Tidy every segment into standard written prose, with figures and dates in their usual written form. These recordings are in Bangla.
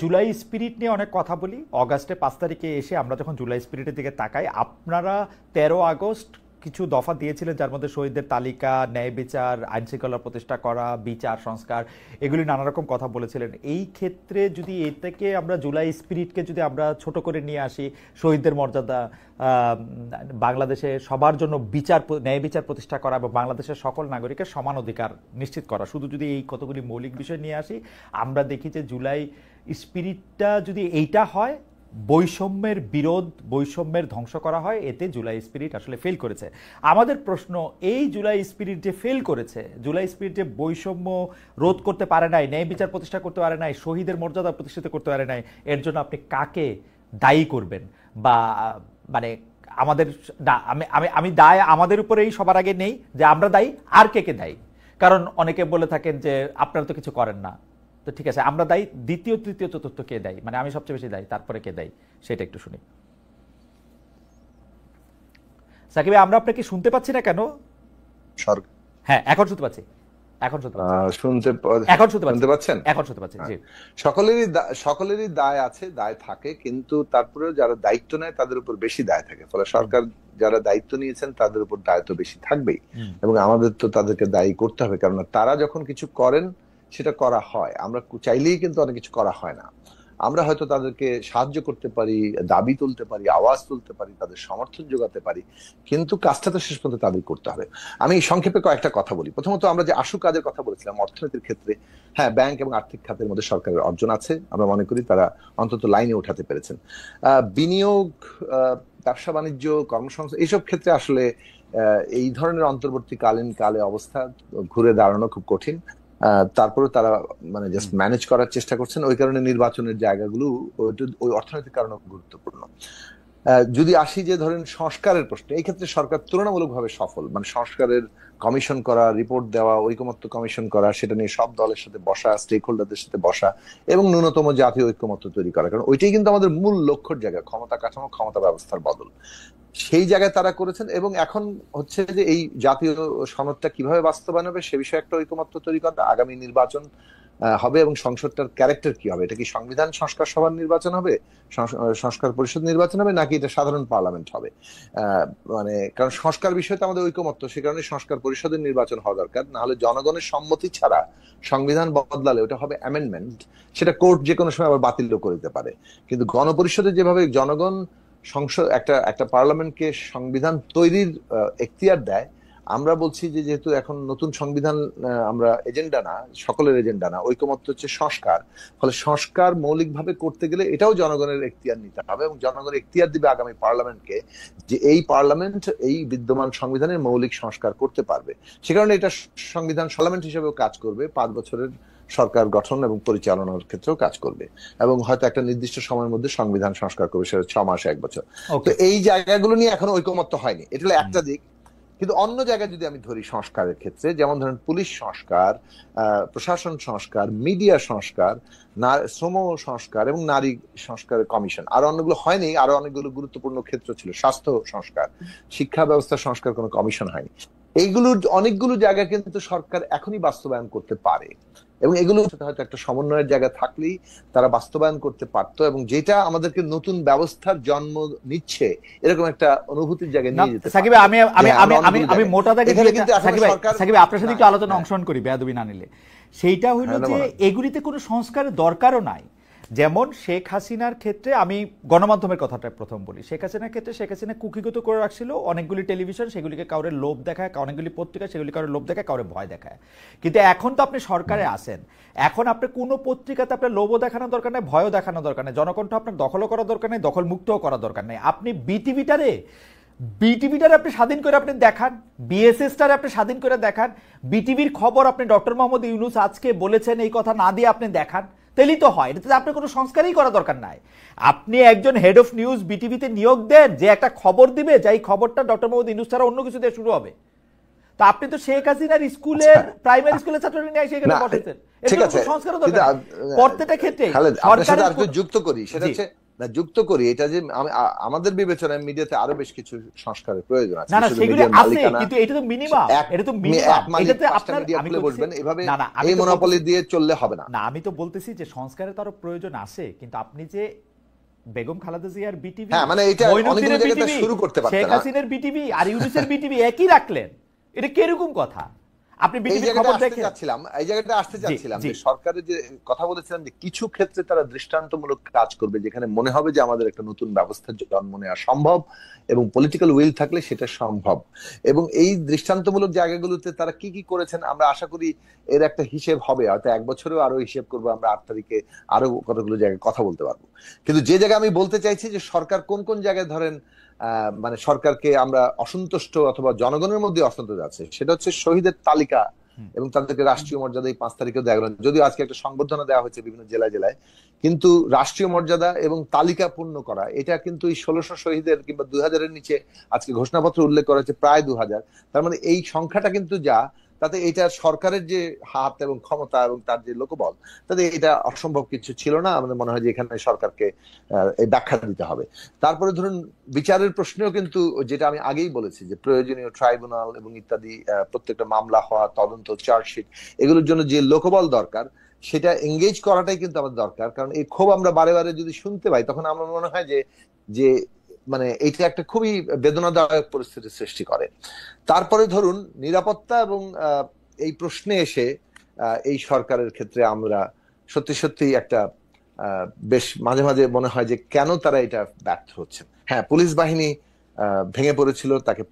জুলাই স্পিরিট নিয়ে অনেক কথা বলি। অগাস্টে 5 তারিখে এসে আমরা যখন জুলাই স্পিরিটের দিকে তাকাই, আপনারা 13 আগস্ট কিছু দফা দিয়েছিলেন, যার মধ্যে শহীদদের তালিকা, ন্যায় বিচার, আইন শৃঙ্খলা প্রতিষ্ঠা করা, বিচার সংস্কার, এগুলি নানা রকম কথা বলেছিলেন। এই ক্ষেত্রে যদি এর থেকে আমরা জুলাই স্পিরিটকে যদি আমরা ছোট করে নিয়ে আসি, শহীদদের মর্যাদা, বাংলাদেশে সবার জন্য ন্যায় বিচার প্রতিষ্ঠা করা এবং বাংলাদেশের সকল নাগরিকের সমান অধিকার নিশ্চিত করা, শুধু যদি এই কতগুলি মৌলিক বিষয় নিয়ে আসি, আমরা দেখি যে জুলাই স্পিরিটটা যদি এইটা হয়, বৈষম্যের বিরোধ, বৈষম্যের ধ্বংস করা হয়, এতে জুলাই স্পিরিট আসলে ফেল করেছে। আমাদের প্রশ্ন, এই জুলাই স্পিরিট যে ফেল করেছে, জুলাই স্পিরিট যে বৈষম্য রোধ করতে পারে নাই, ন্যায় বিচার প্রতিষ্ঠা করতে পারে নাই, শহীদের মর্যাদা প্রতিষ্ঠিত করতে পারে নাই, এর জন্য আপনি কাকে দায়ী করবেন? বা মানে আমাদের আমি দায় আমাদের উপরেই সবার আগে নেই যে আমরা দায়ী, আর কে কে দায়ী? কারণ অনেকে বলে থাকেন যে আপনারা তো কিছু করেন না, তো ঠিক আছে আমরা দায়ী, দ্বিতীয় তৃতীয় চতুর্থ কে দায়ী, মানে আমি সবচেয়ে বেশি দায়ী, তারপরে কে দায়ী, সেটা একটু শুনি। সাকিব, আমরা আপনাকে শুনতে পাচ্ছি না কেন? হ্যাঁ, এখন শুনতে পাচ্ছি, এখন শুনতে পাচ্ছেন, এখন শুনতে পাচ্ছি। জি, সকলেরই দায় আছে, দায় থাকে, কিন্তু তারপরেও যারা দায়িত্ব নেয় তাদের উপর বেশি দায় থাকে। ফলে সরকার যারা দায়িত্ব নিয়েছেন তাদের উপর দায় তো বেশি থাকবেই, এবং আমাদের তো তাদেরকে দায়ী করতে হবে, কারণ তারা যখন কিছু করেন সেটা করা হয়। আমরা চাইলেই কিন্তু অনেক কিছু করা হয় না। আমরা হয়তো তাদেরকে সাহায্য করতে পারি, দাবি তুলতে পারি, আওয়াজ তুলতে পারি, তাদের সমর্থন যোগাতে পারি, কিন্তু কাজটা তো শেষ পর্যন্ত তাদের করতে হবে। আমি সংক্ষেপে কয়েকটা কথা বলি। প্রথমত, আমরা যে আশু কাজের কথা বলেছিলাম অর্থনীতির ক্ষেত্রে, হ্যাঁ, ব্যাংক এবং আর্থিক খাতের মধ্যে সরকারের অর্জন আছে। আমরা মনে করি তারা অন্তত লাইনে উঠাতে পেরেছেন। বিনিয়োগ, ব্যবসা বাণিজ্য, কর্মসংস্থান, এইসব ক্ষেত্রে আসলে এই ধরনের অন্তর্বর্তীকালীন কালে অবস্থা ঘুরে দাঁড়ানো খুব কঠিন। তারপরে তারা মানে জাস্ট ম্যানেজ করার চেষ্টা করছেন। ওই কারণে নির্বাচনের জায়গাগুলো ওই অর্থনৈতিক কারণে গুরুত্বপূর্ণ। যদি আসি যে ধরেন সংস্কারের প্রশ্নে, এই ক্ষেত্রে সরকার তুলনামূলকভাবে সফল। মানে সংস্কারের কমিশন করা, রিপোর্ট দেওয়া, ঐকমত্য কমিশন করা, সেটা নিয়ে সব দলের সাথে বসা, স্টেক হোল্ডারদের সাথে বসা এবং ন্যূনতম জাতীয় ঐকমত্য তৈরি করা, কারণ ওইটাই কিন্তু আমাদের মূল লক্ষ্যের জায়গা, ক্ষমতা কাঠামো, ক্ষমতা ব্যবস্থার বদল। সেই জায়গায় তারা করেছেন, এবং এখন হচ্ছে যে এই জাতীয় সনদটা কিভাবে বাস্তবায়ন হবে সে বিষয়ে একটা ঐকমত্য তৈরি করা। আগামী নির্বাচন হবে এবং সংসদটার ক্যারেক্টার কি হবে, এটা কি সংবিধান সংস্কার সভার নির্বাচন হবে, সংস্কার পরিষদ নির্বাচন হবে, নাকি এটা সাধারণ পার্লামেন্ট হবে? মানে কারণ সংস্কার বিষয়টা আমাদের ঐকমত্য, সে কারণে সংস্কার পরিষদের নির্বাচন হওয়া দরকার। না হলে জনগণের সম্মতি ছাড়া সংবিধান বদলালে ওটা হবে অ্যামেন্ডমেন্ট, সেটা কোর্ট যে কোনো সময় আবার বাতিল করে দিতে পারে। কিন্তু গণপরিষদে যেভাবে জনগণ সংসদ একটা পার্লামেন্টকে সংবিধান তৈরির এখতিয়ার দেয়, আমরা বলছি যে যেহেতু এখন নতুন সংবিধান আমরা এজেন্ডা না, সকলের এজেন্ডা না, ঐকমত্য হচ্ছে সংস্কার। ফলে সংস্কার মৌলিকভাবে করতে গেলে এটাও জনগণের এখতিয়ার নিতে হবে, এবং জনগণ এখতিয়ার দিবে আগামী পার্লামেন্টকে যে এই পার্লামেন্ট এই বিদ্যমান সংবিধানের মৌলিক সংস্কার করতে পারবে। সে কারণে এটা সংবিধান পার্লামেন্ট হিসেবেও কাজ করবে, 5 বছরের সরকার গঠন এবং পরিচালনার ক্ষেত্রেও কাজ করবে, এবং হয়তো একটা নির্দিষ্ট সময়ের মধ্যে সংবিধান সংস্কার করবে, সেটা 6 মাস 1 বছর। তো এই জায়গাগুলো নিয়ে এখনো ঐকমত্য হয়নি, এটা হলো একটা দিক। কিন্তু অন্য জায়গায় যদি আমি ধরি সংস্কারের ক্ষেত্রে, যেমন ধরেন পুলিশ সংস্কার, প্রশাসন সংস্কার, মিডিয়া সংস্কার, শ্রম সংস্কার এবং নারী সংস্কারের কমিশন, আরো অনেকগুলো হয়নি, আরো অনেকগুলো গুরুত্বপূর্ণ ক্ষেত্র ছিল, স্বাস্থ্য সংস্কার, শিক্ষা ব্যবস্থা সংস্কার, কোনো কমিশন হয়নি। এইগুলো অনেকগুলো জায়গা কিন্তু সরকার এখনই বাস্তবায়ন করতে পারে, এবং এগুলো হয়তো একটা সমন্বয়ের জায়গা থাকলেই তারা বাস্তবায়ন করতে পারতো, এবং যেটা আমাদেরকে নতুন ব্যবস্থার জন্ম নিচ্ছে এরকম একটা অনুভূতির জায়গায় নিয়ে যেতে। সাকিব, আমি মোটা দাগে সাকিব আপনার সাথে একটু আলোচনা অংশগ্রহণ করি, বেয়াদবি না নিলে। সেইটা হইল যে এগুলিতে কোনো সংস্কারের দরকারও নাই। যেমন শেখ হাসিনার ক্ষেত্রে, আমি গণমাধ্যমের কথাটা প্রথম বলি, শেখ হাসিনার ক্ষেত্রে শেখ হাসিনা কুক্ষিগত করে রাখছিল অনেকগুলি টেলিভিশন, সেগুলিকে কাউরে লোভ দেখায়, অনেকগুলি পত্রিকা সেগুলি কাউরে লোভ দেখায়, কাউরে ভয় দেখায়। কিন্তু এখন তো আপনি সরকারে আসেন, এখন আপনি কোনো পত্রিকাতে আপনার লোভও দেখানোর দরকার নেই, ভয়ও দেখানোর দরকার নেই, জনকণ্ঠ আপনার দখলও করার দরকার নেই, দখল মুক্তও করার দরকার নেই। আপনি বিটিভিটারে আপনি স্বাধীন করে আপনি দেখান, বিএসএসটারে আপনি স্বাধীন করে দেখান, বিটিভির খবর আপনি ডক্টর মোহাম্মদ ইউনূস আজকে বলেছেন এই কথা না দিয়ে আপনি দেখান, তাইলেই তো হয়। এটাতে আপনার কোনো সংস্কারই করা দরকার নাই। আপনি একজন হেড অফ নিউজ বিটিভিতে নিয়োগ দেন, যে একটা খবর দিবে, যে এই খবরটা ডক্টর মোহাম্মদ ইউনূস ছাড়া অন্য কিছু দিয়ে শুরু হবে। তো আপনি তো শেখ হাসিনার স্কুলের প্রাইমারি স্কুলের ছাত্রদের নিয়ে সেখানে বসেছেন, ঠিক আছে, সংস্কার দরকার প্রত্যেকটা ক্ষেত্রে। যুক্ত করি, সেটা হচ্ছে না যুক্ত করি এটা যে আমাদের বিবেচনায় মিডিয়াতে আরো বেশ কিছু সংস্কারের প্রয়োজন আছে। না না শুধু সেগুলো মিডিয়ার আছে, মালিকানা কিন্তু এটা তো মিনিমাম, এটা তো এক মিনিমাম, মালিক এটাতে 5টা আপনার মিডিয়া আমি খুলে বলছি বসবেন এভাবে, না না আমি এই তো মনোপলি বলতেছি দিয়ে চললে হবে না। না, আমি তো বলতেছি যে সংস্কারের তারও প্রয়োজন আছে, কিন্তু আপনি যে বেগম খালেদা জিয়ার বিটিভি, হ্যাঁ মানে এটা অনেকগুলো মইনুদ্দিনের জায়গাতে বিটিভি, শুরু করতে শেখ পারতেন। হাসিনার বিটিভি আর ইউনূসের বিটিভি একই রাখলেন, এটা কিরকম কথা? আপনি এই বিটিভির জায়গাটা খবর আসতে দেখেন? যাচ্ছিলাম, এই জায়গাটা আসতে জি যাচ্ছিলাম জি যে সরকারের যে কথা বলেছিলাম যে কিছু ক্ষেত্রে তারা দৃষ্টান্তমূলক কাজ করবে যেখানে মনে হবে যে আমাদের একটা নতুন ব্যবস্থার জন্ম নেওয়া সম্ভব এবং পলিটিক্যাল উইল থাকলে সেটা সম্ভব। এবং এই দৃষ্টান্তমূলক জায়গাগুলোতে তারা কি কি করেছেন আমরা আশা করি এর একটা হিসেব হবে, হয়তো 1 বছরেও আরো হিসেব করবো আমরা, 8 তারিখে আরো কতগুলো জায়গায় কথা বলতে পারবো। কিন্তু যে জায়গায় আমি বলতে চাইছি যে সরকার কোন কোন জায়গায় ধরেন মানে সরকারকে আমরা অসন্তুষ্ট অথবা জনগণের মধ্যে অসন্তোষ আছে, সেটা হচ্ছে শহীদের তালিকা এবং তাদেরকে রাষ্ট্রীয় মর্যাদা এই 5 তারিখেও দেওয়া গেল। যদিও আজকে একটা সংবর্ধনা দেওয়া হয়েছে বিভিন্ন জেলায় জেলায়, কিন্তু রাষ্ট্রীয় মর্যাদা এবং তালিকা পূর্ণ করা এটা কিন্তু এই 1600 শহীদের কিংবা 2000-এর নিচে আজকে ঘোষণাপত্র উল্লেখ করা হয়েছে প্রায় 2000। তার মানে এই সংখ্যাটা কিন্তু যা, তাতে এটা সরকারের যে হাত এবং ক্ষমতা এবং তার যে লোকবল, তাতে এটা অসম্ভব কিছু ছিল না। আমাদের মনে হয় যে এখানে সরকারকে এই ব্যাখ্যা দিতে হবে। তারপরে ধরুন বিচারের প্রশ্নেও কিন্তু যেটা আমি আগেই বলেছি যে প্রয়োজনীয় ট্রাইব্যুনাল এবং ইত্যাদি, প্রত্যেকটা মামলা হওয়া, তদন্ত, চার্জশিট, এগুলোর জন্য যে লোকবল দরকার সেটা এঙ্গেজ করাটাই কিন্তু আমাদের দরকার। কারণ এই ক্ষোভ আমরা বারে বারে যদি শুনতে পাই তখন আমার মনে হয় যে যে মানে এটা একটা খুবই বেদনাদায়ক পরিস্থিতির সৃষ্টি করে। তারপরে ধরুন নিরাপত্তা এবং এই প্রশ্নে এসে এই সরকারের ক্ষেত্রে আমরা সত্যি সত্যি একটা বেশ মাঝে মাঝে মনে হয় যে কেন তারা এটা ব্যর্থ হচ্ছেন। হ্যাঁ, পুলিশ বাহিনী ভেঙে পড়েছিল, তাকে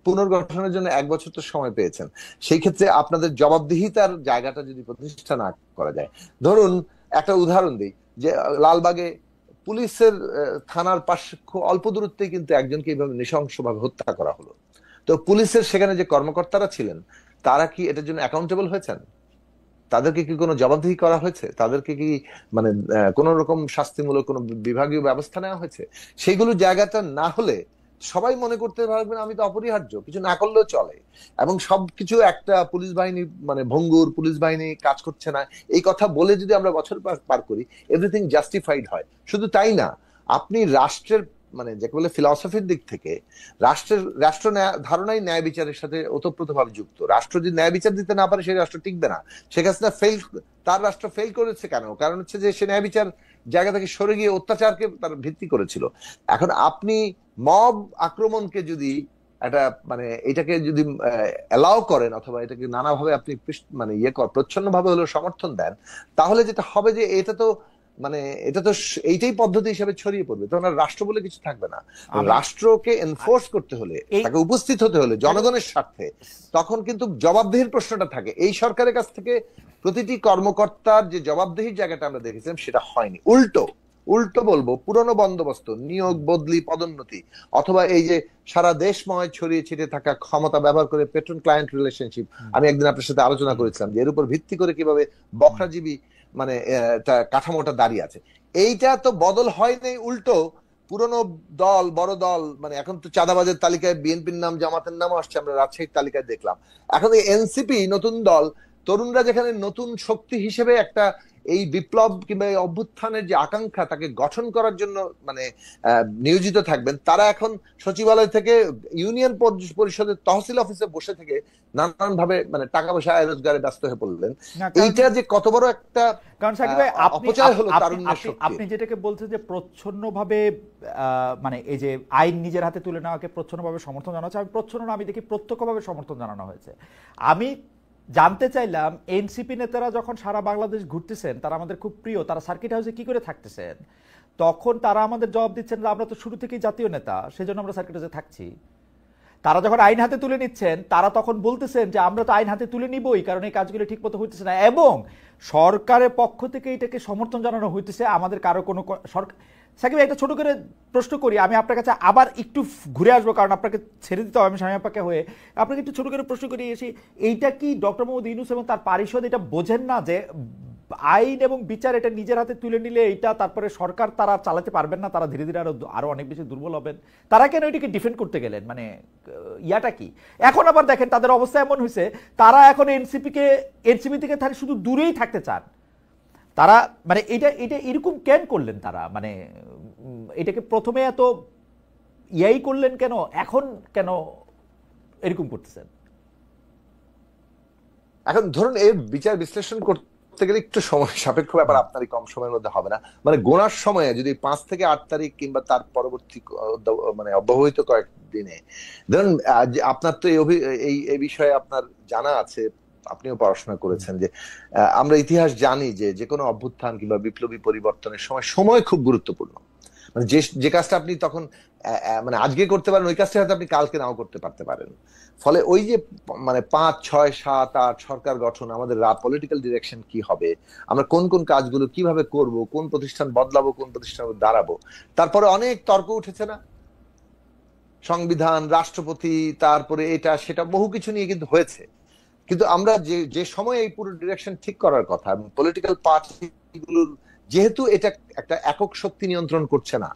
পুনর্গঠনের জন্য 1 বছর তো সময় পেয়েছেন। সেই ক্ষেত্রে আপনাদের জবাবদিহিতার জায়গাটা যদি প্রতিষ্ঠা না করা যায়, ধরুন একটা উদাহরণ দিই যে লালবাগে পুলিশের থানার পাশে খুব অল্প দূরত্বে কিন্তু একজনকে এইভাবে নৃশংসভাবে হত্যা করা হলো। তো পুলিশের সেখানে যে কর্মকর্তারা ছিলেন তারা কি এটার জন্য অ্যাকাউন্টেবল হয়েছেন? তাদেরকে কি কোনো জবাবদিহি করা হয়েছে? তাদেরকে কি মানে কোন রকম শাস্তিমূলক কোনো বিভাগীয় ব্যবস্থা নেওয়া হয়েছে? সেইগুলো জায়গাটা না হলে সবাই মনে করতে পারবেন আমি তো অপরিহার্য, কিছু না করলেও চলে। এবং সবকিছু একটা পুলিশ বাহিনী মানে ভঙ্গুর, পুলিশ বাহিনী কাজ করছে না, এই কথা বলে যদি আমরা বছর পার করি এভরিথিং জাস্টিফাইড হয়। শুধু তাই না, আপনি রাষ্ট্রের মানে যাকে বলে ফিলসফির দিক থেকে রাষ্ট্র ধারণাই ন্যায় বিচারের সাথে ওতপ্রোতভাবে যুক্ত। রাষ্ট্র যদি ন্যায় বিচার দিতে না পারে সেই রাষ্ট্র টিকবে না। শেখ হাসিনা তার রাষ্ট্র ফেল করেছে কেন? কারণ হচ্ছে যে সে ন্যায় বিচার জায়গা থেকে সরে গিয়ে অত্যাচারকে তার ভিত্তি করেছিল। এখন আপনি মব আক্রমণকে যদি একটা মানে এটাকে যদি অ্যালাউ করেন অথবা এটাকে নানাভাবে আপনি মানে প্রচ্ছন্ন ভাবে হলেও সমর্থন দেন, তাহলে যেটা হবে যে এটা তো মানে এটা তো এইটাই পদ্ধতি হিসেবে ছড়িয়ে পড়বে, তখন আর রাষ্ট্র বলে কিছু থাকবে না। রাষ্ট্রকে এনফোর্স করতে হলে, তাকে উপস্থিত হতে হলে জনগণের স্বার্থে, তখন কিন্তু জবাবদিহির প্রশ্নটা থাকে। এই সরকারের কাছ থেকে প্রতিটি কর্মকর্তার যে জবাবদিহির জায়গাটা আমরা দেখেছিলাম সেটা হয়নি। উল্টো বলবো, পুরনো বন্দোবস্ত, নিয়োগ, বদলি, পদোন্নতি, অথবা এই যে সারা দেশময় ছড়িয়ে ছিটিয়ে থাকা ক্ষমতা ব্যবহার করে পেট্রন ক্লায়েন্ট রিলেশনশিপ, আমি একদিন আপনার সাথে আলোচনা করেছিলাম যে এর উপর ভিত্তি করে কিভাবে বখরাজীবী মানে কাঠামোটা দাঁড়িয়ে আছে, এইটা তো বদল হয়নি। উল্টো পুরনো দল, বড় দল, মানে এখন তো চাঁদাবাজের তালিকায় বিএনপির নাম, জামাতের নামও আসছে, আমরা রাজশাহীর তালিকায় দেখলাম। এখন এই এনসিপি নতুন দল, তরুণরা যেখানে নতুন শক্তি হিসেবে একটা এই বিপ্লব কিংবা এই অভ্যুত্থানের যে আকাঙ্ক্ষা তাকে গঠন করার জন্য মানে নিয়োজিত থাকবেন, তারা এখন সচিবালয় থেকে ইউনিয়ন পরিষদের তহসিল অফিসে বসে থেকে নানান ভাবে মানে টাকা পয়সা আয় রোজগারে ব্যস্ত হয়ে পড়লেন। এইটা যে কত বড় একটা কারণ সাকিব ভাই অপচয় হলো তারুণ্যের শক্তি। আপনি যেটাকে বলছেন যে প্রচ্ছন্নভাবে মানে এই যে আইন নিজের হাতে তুলে নেওয়াকে প্রচ্ছন্নভাবে সমর্থন জানানো হচ্ছে, আমি প্রচ্ছন্ন না, আমি দেখি প্রত্যক্ষভাবে সমর্থন জানানো হয়েছে। আমি জানতে চাইলাম এনসিপি নেতারা যখন সারা বাংলাদেশ ঘুরতেছেন, তারা আমাদের খুব প্রিয়, তারা সার্কিট হাউসে কি করে থাকতেছেন? তখন তারা আমাদের জবাব দিচ্ছেন যে আমরা তো শুরু থেকেই জাতীয় নেতা, সেজন্য আমরা সার্কিট হাউসে থাকছি। তারা যখন আইন হাতে তুলে নিচ্ছেন, তারা তখন বলতেছেন যে আমরা তো আইন হাতে তুলে নিবই, কারণ এই কাজগুলো ঠিক মতো হইতেছে না, এবং সরকারের পক্ষ থেকে এটাকে সমর্থন জানানো হইতেছে। আমাদের কারো কোনো সরকার, সাকিব একটা ছোট করে প্রশ্ন করি, আমি আপনার কাছে আবার একটু ঘুরে আসবো, কারণ আপনাকে ছেড়ে দিতে হবে, আমি স্বামী আপাকে হয়ে আপনাকে একটু ছোট করে প্রশ্ন করি এসে, এইটা কি ডক্টর মোহাম্মদ ইউনূস এবং তার পারিষদ এটা বোঝেন না যে আইন এবং বিচার এটা নিজের হাতে তুলে নিলে এইটা তারপরে সরকার তারা চালাতে পারবেন না, তারা ধীরে ধীরে আরো অনেক বেশি দুর্বল হবেন? তারা কেন এটাকে ডিফেন্ড করতে গেলেন? মানে ইয়াটা কি? এখন আবার দেখেন তাদের অবস্থা এমন হয়েছে, তারা এখন এনসিপি থেকে শুধু দূরেই থাকতে চান। তারা মানে এটা এটা এরকম কেন করলেন তারা, মানে এটাকে প্রথমে এত ইয়াই করলেন কেন, এখন কেন এরকম করতেছেন? এখন ধরুন এর বিচার বিশ্লেষণ করতে গেলে একটু সময় সাপেক্ষ ব্যাপার, আপনারই কম সময়ের মধ্যে হবে না। মানে গোনার সময়ে যদি 5 থেকে 8 তারিখ কিংবা তার পরবর্তী মানে অব্যবহিত কয়েকদিনে ধরুন, আপনার তো এই বিষয়ে আপনার জানা আছে, আপনিও পড়াশোনা করেছেন, যে আমরা ইতিহাস জানি যে যে কোনো অভ্যুত্থান কিংবা বিপ্লবী পরিবর্তনের সময় খুব গুরুত্বপূর্ণ। মানে যে কাজটা আপনি তখন মানে আজকে করতে পারেন, ওই কাজটা হয়তো আপনি কালকে নাও করতে পারতে পারেন। ফলে ওই যে মানে 5, 6, 7, 8 সরকার গঠন, আমাদের পলিটিক্যাল ডিরেকশন কি হবে, আমরা কোন কোন কাজগুলো কিভাবে করব, কোন প্রতিষ্ঠান বদলাবো, কোন প্রতিষ্ঠান দাঁড়াবো, তারপরে অনেক তর্ক উঠেছে না, সংবিধান, রাষ্ট্রপতি, তারপরে এটা সেটা বহু কিছু নিয়ে কিন্তু হয়েছে। কিন্তু আমরা যে যে সময় এই পুরো ডিরেকশন ঠিক করার কথা, পলিটিক্যাল পার্টিগুলোর যেহেতু এটা একটা একক শক্তি নিয়ন্ত্রণ করছে না,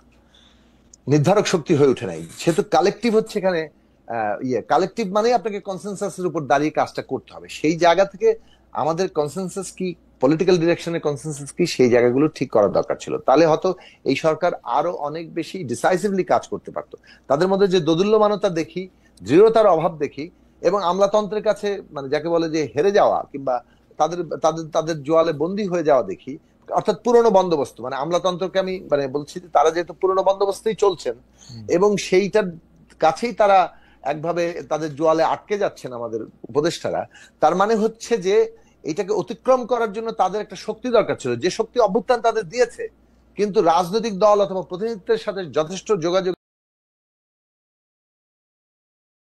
নির্ধারক শক্তি হয়ে ওঠে নাই, সেহেতু কালেকটিভ হচ্ছে এখানে কালেকটিভ মানে আপনাকে কনসেনসাসের উপর দাঁড়িয়ে কাজটা করতে হবে। সেই জায়গা থেকে আমাদের কনসেনসাস কি, পলিটিক্যাল ডিরেকশনের কনসেনসাস কি, সেই জায়গাগুলো ঠিক করা দরকার ছিল। তাহলে হয়তো এই সরকার আরো অনেক বেশি ডিসাইসিভলি কাজ করতে পারতো। তাদের মধ্যে যে দোদুল্যমানতা দেখি, দৃঢ়তার অভাব দেখি, এবং আমলাতন্ত্রের কাছে মানে যাকে বলে যে হেরে যাওয়া কিংবা তাদের তাদের তাদের জোয়ালে বন্দী হয়ে যাওয়া দেখি, অর্থাৎ পুরনো বন্দোবস্ত, মানে আমলাতন্ত্রকে আমি মানে বলছি যে তারা যেহেতু পুরনো বন্দোবস্তেই চলছেন এবং সেইটার কাছেই তারা একভাবে তাদের জোয়ালে আটকে যাচ্ছেন আমাদের উপদেষ্টারা, তার মানে হচ্ছে যে এটাকে অতিক্রম করার জন্য তাদের একটা শক্তি দরকার ছিল, যে শক্তি অভ্যুত্থান তাদের দিয়েছে, কিন্তু রাজনৈতিক দল অথবা প্রতিনিধিত্বের সাথে যথেষ্ট যোগাযোগ